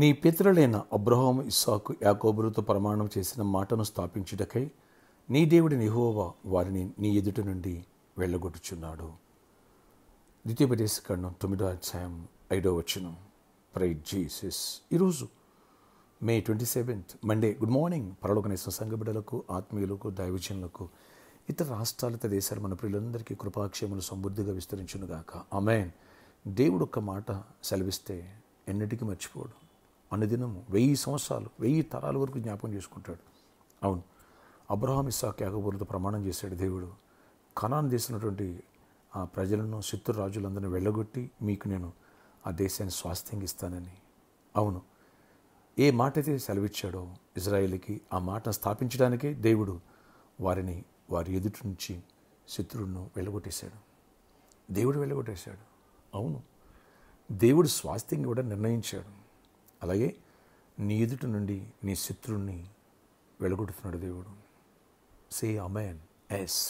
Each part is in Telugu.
నీ పితరులైన అబ్రహాము, ఇస్సాకు, యాకోబులతో ప్రమాణం చేసిన మాటను స్థాపించుటకై నీ దేవుడిని యెహోవా వారిని నీ ఎదుట నుండి వెళ్ళగొట్టుచున్నాడు. ద్వితీయోపదేశకాండం 9వ అధ్యాయం 5వ వచనం. Praise Jesus. ఈరోజు మే 27 మండే. Good morning. పరలోకనేసిన సంఘ బిడ్డలకు, ఆత్మీయులకు, దైవజనులకు, ఇతర రాష్ట్రాలు, ఇతర దేశాలు మన ప్రియులందరికీ కృపాక్షేమలు సమృద్ధిగా విస్తరించునుగాక. ఆమేన్. దేవుడు ఒక్క మాట సెలవిస్తే ఎన్నటికీ మర్చిపోడు. అనుదినము 1000 సంవత్సరాలు 1000 తరాల వరకు జ్ఞాపకం చేసుకుంటాడు. అవును, అబ్రహాము, ఇస్సాకు, యాకోబులతో ప్రమాణం చేశాడు దేవుడు. కనాను దేశమైనటువంటి ఆ ప్రజలను, శత్రు రాజులందరినీ వెళ్ళగొట్టి మీకు నేను ఆ దేశాన్ని స్వాస్థ్యంగా ఇస్తానని. అవును, ఏ మాట అయితే సెలవిచ్చాడో ఇజ్రాయేలుకి, ఆ మాటను స్థాపించడానికే దేవుడు వారి ఎదుటి నుంచి శత్రువులను వెళ్ళగొట్టేశాడు. దేవుడు వెళ్ళగొట్టేశాడు. అవును, దేవుడు స్వాస్థ్యంగా కూడా నిర్ణయించాడు. అలాగే నీ ఎదుటి నుండి నీ శత్రువుని వెళ్ళగొడుతున్నాడు దేవుడు. సే ఆమేన్. ఎస్,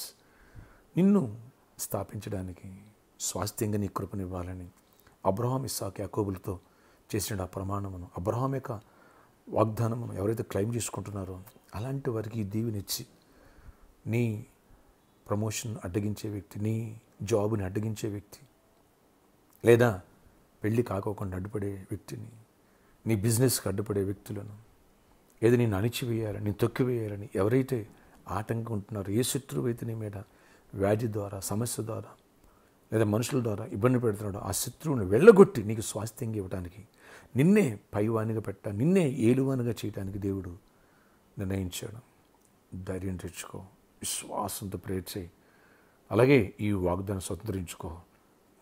నిన్ను స్థాపించడానికి, స్వాస్థ్యంగా నీ కృపనివ్వాలని అబ్రహాము, ఇస్సాకు, యాకోబులతో చేసిన ఆ ప్రమాణమును, అబ్రహాం యొక్క వాగ్దానమును ఎవరైతే క్లెయిమ్ చేసుకుంటున్నారో అలాంటి వారికి ఈ దీవెనిచ్చి నీ ప్రమోషన్ అడ్డగించే వ్యక్తి, నీ జాబుని అడ్డగించే వ్యక్తి, లేదా పెళ్ళి కాకోకుండా అడ్డుపడే వ్యక్తిని, నీ బిజినెస్కి అడ్డుపడే వ్యక్తులను, ఏది నేను అణిచివేయాలని, నేను తొక్కివేయాలని ఎవరైతే ఆటంకం ఉంటున్నారో, ఏ శత్రువు అయితే నీ మీద వ్యాధి ద్వారా, సమస్య ద్వారా, లేదా మనుషుల ద్వారా ఇబ్బంది పెడుతున్నాడో ఆ శత్రువుని వెళ్ళగొట్టి నీకు స్వాస్థ్యంగా ఇవ్వడానికి, నిన్నే పైవానిగా పెట్ట, నిన్నే ఏలువానిగా చేయడానికి దేవుడు నిర్ణయించాడు. ధైర్యం తెచ్చుకో, విశ్వాసంతో ప్రేర్ చేయి. అలాగే ఈ వాగ్దానం స్వతంత్రించుకో.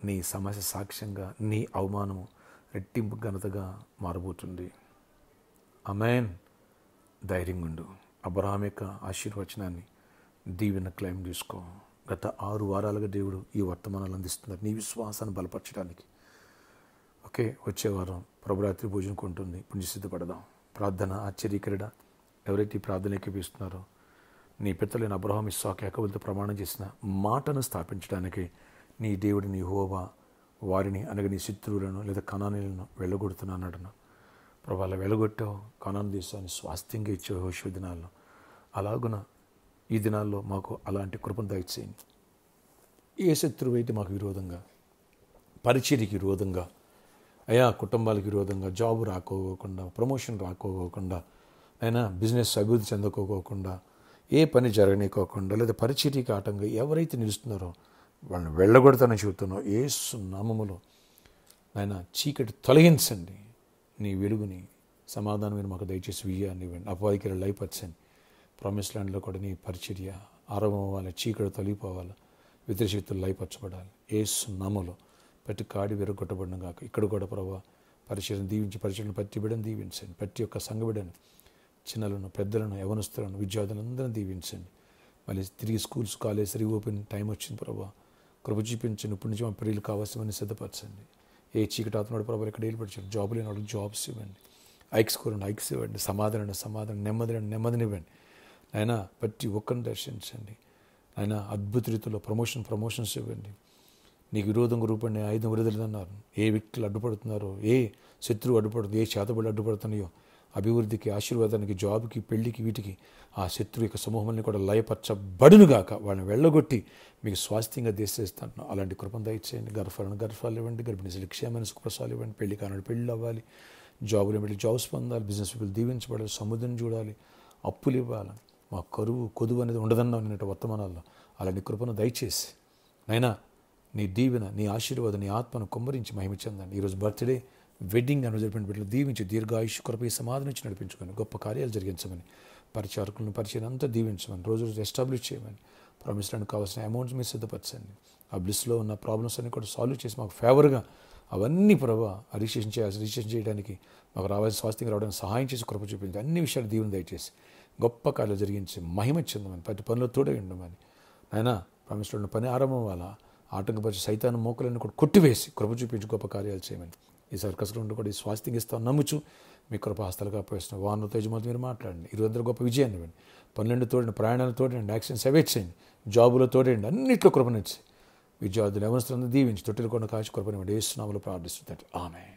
నీ సమస్య సాక్ష్యంగా నీ అవమానము రెట్టింపు ఘనతగా మారబోతుంది. ఆమేన్. ధైర్యంగా ఉండు. అబ్రహాము యొక్క ఆశీర్వచనాన్ని, దీవెన క్లెయిమ్ చేసుకో. గత 6 వారాలుగా దేవుడు ఈ వర్తమానాలు అందిస్తున్నారు నీ విశ్వాసాన్ని బలపరచడానికి. ఓకే, వచ్చే వారం ప్రభురాత్రి భోజనం ఉంటుంది. పుణ్య సిద్ధపడదాం. ప్రార్థన ఆశ్చర్యకరుడ. ఎవరైతే ఈ ప్రార్థన ఎక్కిపిస్తున్నారో నీ పితరులైన అబ్రహాము, ఇస్సాకు, యాకోబులతో ప్రమాణం చేసిన మాటను స్థాపించడానికి నీ దేవుడిని యెహోవా వారిని, అనగా నీ శత్రువులను లేదా కనానీయులను వెళ్ళగొడుతున్నాడన్న ప్రభు. అలా వెళ్ళగొట్టావు, కనాను దేశాన్ని స్వాస్థ్యంగా ఇచ్చే యెహోషువ దినాల్లో. అలాగున ఈ దినాల్లో మాకు అలాంటి కృపను దయచేయండి. ఏ శత్రువు అయితే మాకు విరోధంగా, పరిచర్యకి విరోధంగా, అయా కుటుంబాలకు విరోధంగా, జాబు రాకోకుండా, ప్రమోషన్ రాకోకుండా, అయినా బిజినెస్ అభివృద్ధి చెందుకోకుండా, ఏ పని జరగనీకోకుండా, లేదా పరిచర్యకి ఆటంగా ఎవరైతే నిలుస్తున్నారో వాళ్ళని వెళ్ళగొడతానని చెబుతున్నావు. యేసు నామములో ఆయన చీకటి తొలగించండి. నీ వెలుగుని, సమాధానం మీరు మాకు దయచేసి విజయాన్ని ఇవ్వండి. అపవాదికి లైపరచండి. ప్రామిస్ ల్యాండ్లో కూడా నీ పరిచర్య ఆరంభం అవ్వాలి. చీకటి తొలగిపోవాలి. వ్యతిరేశక్తులు లైపరచబడాలి. యేసు నామములో ప్రతి కాడి విరగొట్టబడిన గాక. ఇక్కడ కూడా ప్రభావ పరిచర్యను దీవించి, పరిచర్యను ప్రతి బిడ్డను దీవించండి. ప్రతి ఒక్క సంఘ బిడ్డను, చిన్నలను, పెద్దలను, యవనస్తులను, విద్యార్థులందరినీ దీవించండి. మళ్ళీ తిరిగి స్కూల్స్, కాలేజ్ రీఓపెన్ టైం వచ్చింది ప్రభావ. కృప చూపించండి. ఇప్పటి నుంచి మా ప్రియులు కావాల్సినవన్నీ సిద్ధపరచండి. ఏ చీకటి ఆత్మడు ప్రభావ ఇక్కడ ఏర్పరచండి. జాబ్ లేని వాళ్ళకి జాబ్స్ ఇవ్వండి. ఐక్స్ కోరండి, ఐక్స్ ఇవ్వండి. సమాధానం, నెమ్మదినివ్వండి. ఆయన ప్రతి ఒక్కరిని దర్శించండి. ఆయన అద్భుత రీతిలో ప్రమోషన్స్ ఇవ్వండి. నీకు విరోధంగా రూపండి ఆయుధం విడుదలన్నారు. ఏ వ్యక్తులు అడ్డుపడుతున్నారో, ఏ శత్రువు అడ్డుపడుతుందో, ఏ చేతబడి అడ్డుపడుతున్నాయో అభివృద్ధికి, ఆశీర్వాదానికి, జాబ్కి, పెళ్లికి, వీటికి ఆ శత్రువు యొక్క సమూహాన్ని కూడా లయపరచబడునుగాక. వాళ్ళని వెళ్ళగొట్టి మీకు స్వాస్థ్యంగా దేశిస్తాను. అలాంటి కృపను దయచేయండి. గర్భాలు ఇవ్వండి. గర్భిణీలు క్షేమాన్ని, సుఖప్రసాలు ఇవ్వండి. పెళ్లి కానాడు పెళ్ళి అవ్వాలి. జాబులు ఇవ్వండి. జాబ్స్ పొందాలి. బిజినెస్ పీపుల్ దీవించబడాలి. సముద్రం చూడాలి. అప్పులు ఇవ్వాలి. మా కరువు, కొదువు అనేది ఉండదన్నావు నిన్నటి వర్తమానాల్లో. అలాంటి కృపను దయచేసి నైనా నీ దీవెన, నీ ఆశీర్వాదం, నీ ఆత్మను కుమ్మరించి మహిమ చెందండి. ఈరోజు బర్త్డే, వెడ్డింగ్ అని జరిపిన బిడ్డలు దీవించి దీర్ఘాయుష్ కృప సమాధానం ఇచ్చి నడిపించుకొని గొప్ప కార్యాలు జరిగించమని, పరిచారకులను పరిచయం అంతా దీవించమని, రోజు ఎస్టాబ్లిష్ చేయమని, ప్రామిస్లాండ్కి కావాల్సిన అమౌంట్స్ మీరు సిద్ధపరచండి. ఆ బ్లిస్లో ఉన్న ప్రాబ్లమ్స్ అన్ని కూడా సాల్వ్ చేసి మాకు ఫేవర్గా అవన్నీ ప్రభావ రిజిస్ట్రేషన్ చేయడానికి, మాకు రావాల్సిన స్వాస్థ్యంగా రావడానికి సహాయం చేసి కృప చూపించి అన్ని విషయాలు దీవెన దయచేసి గొప్ప కార్యాలు జరిగించి మహిమ చెందమని, ప్రతి పనిలో తోడే ఉండమని, ఆయన ప్రామిస్లో పని ఆరంభం వల్ల ఆటంకపరిచి సైతాను మోకలను కూడా కొట్టివేసి కృప చూపించి గొప్ప కార్యాలు చేయమని, ఈ సర్కస్లో ఉండి కూడా ఈ స్వాస్థ్యం ఇస్తాను నమ్ముచు మీ కృప హస్తాలుగా అప్పగిస్తున్న వాహనంతో యజమాని మీరు మాట్లాడండి. 20 గొప్ప విజయాన్ని ఇవ్వండి. పనులను తోడండి, ప్రయాణాలు తోడండి, యాక్సిడెంట్స్ అవాయిడ్ చేయండి, జాబులో తోడండి, అన్నింటిలో కృపనిచ్చి విద్యార్థులు యవనస్తులందరూ దీవించి తొట్టెలు కొన్న కాచి కృపనివ్వండి. యేసు నామములో ప్రార్థిస్తున్నాను. ఆమేన్.